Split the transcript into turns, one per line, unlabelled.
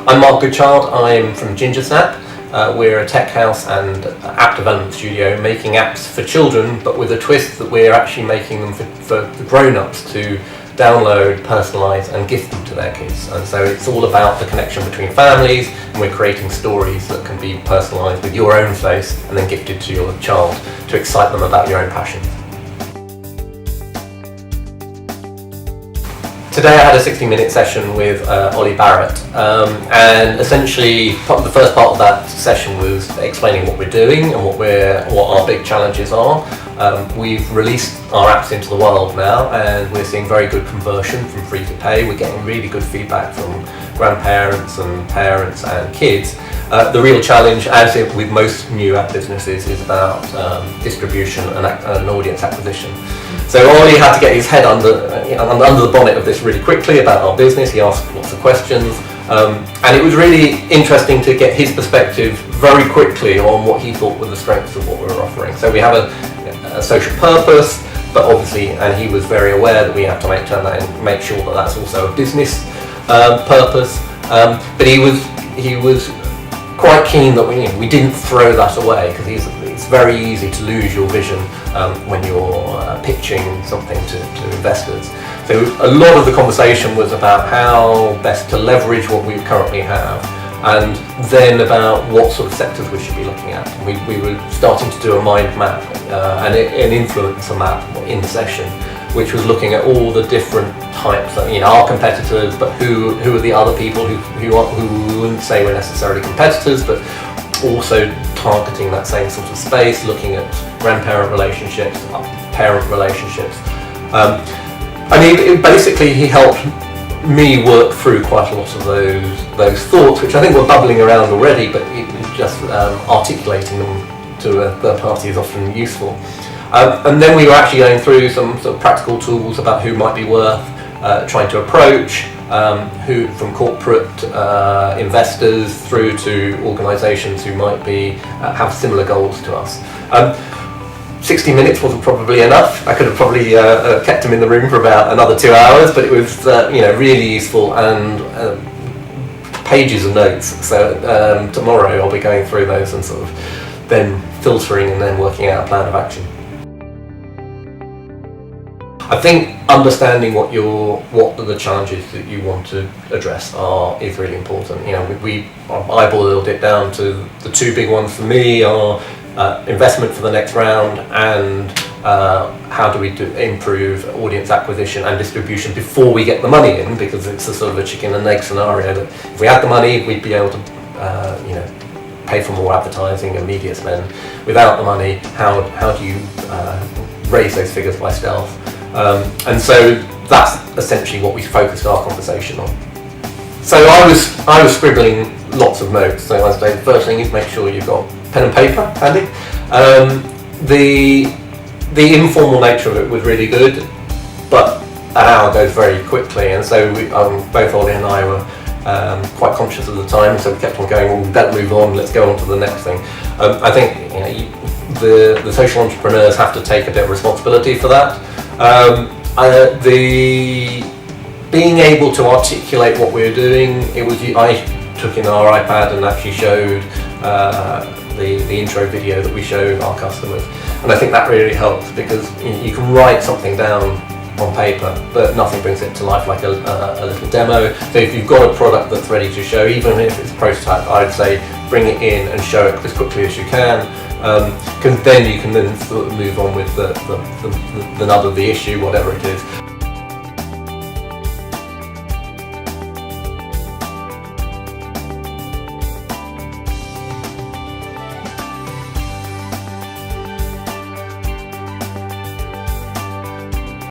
I'm Marc Goodchild. I'm from Gingersnap. We're a tech house and app development studio making apps for children, but with a twist that we're actually making them for the grown-ups to download, personalise and gift them to their kids. And so it's all about the connection between families, and we're creating stories that can be personalised with your own face and then gifted to your child to excite them about your own passion. Today I had a 60-minute session with Oli Barrett, and essentially the first part of that session was explaining what we're doing and what our big challenges are. We've released our apps into the world now, and we're seeing very good conversion from free to pay. We're getting really good feedback from grandparents and parents and kids. The real challenge, as with most new app businesses, is about distribution and audience acquisition. So Oli had to get his head under the bonnet of this really quickly about our business. He asked lots of questions, and it was really interesting to get his perspective very quickly on what he thought were the strengths of what we were offering. So we have a social purpose, but obviously, and he was very aware that we have to turn that and make sure that that's also a business purpose. But he was quite keen that we didn't throw that away, because it's very easy to lose your vision when you're pitching something to investors. So a lot of the conversation was about how best to leverage what we currently have, and then about what sort of sectors we should be looking at. We were starting to do a mind map and an influencer map in the session, which was looking at all the different types of, our competitors, but who are the other people who we wouldn't say were necessarily competitors, but also targeting that same sort of space, looking at grandparent relationships, parent relationships. Basically he helped me work through quite a lot of those thoughts, which I think were bubbling around already, but just articulating them to a third party is often useful. And then we were actually going through some sort of practical tools about who might be worth trying to approach, who from corporate investors through to organisations who might have similar goals to us. 60 minutes wasn't probably enough. I could have probably kept him in the room for about another 2 hours, but it was really useful, and pages of notes. So tomorrow I'll be going through those and sort of then filtering and then working out a plan of action. I think understanding what the challenges that you want to address is really important. I boiled it down to the two big ones for me are investment for the next round, and how do we improve audience acquisition and distribution before we get the money in, because it's a sort of a chicken and egg scenario that if we had the money we'd be able to pay for more advertising and media spend. Without the money, how do you raise those figures by stealth? And so that's essentially what we focused our conversation on. So I was scribbling lots of notes. So I say the first thing is make sure you've got pen and paper handy. The informal nature of it was really good, but an hour goes very quickly, and so both Oli and I were quite conscious of the time, so we kept on going, well, we better move on, let's go on to the next thing. I think the social entrepreneurs have to take a bit of responsibility for that. Being able to articulate what we're doing, I took in our iPad and actually showed the intro video that we showed our customers, and I think that really helps, because you can write something down on paper, but nothing brings it to life like a little demo. So if you've got a product that's ready to show, even if it's a prototype, I'd say bring it in and show it as quickly as you can, because then you can sort of move on with the nub of the issue, whatever it is.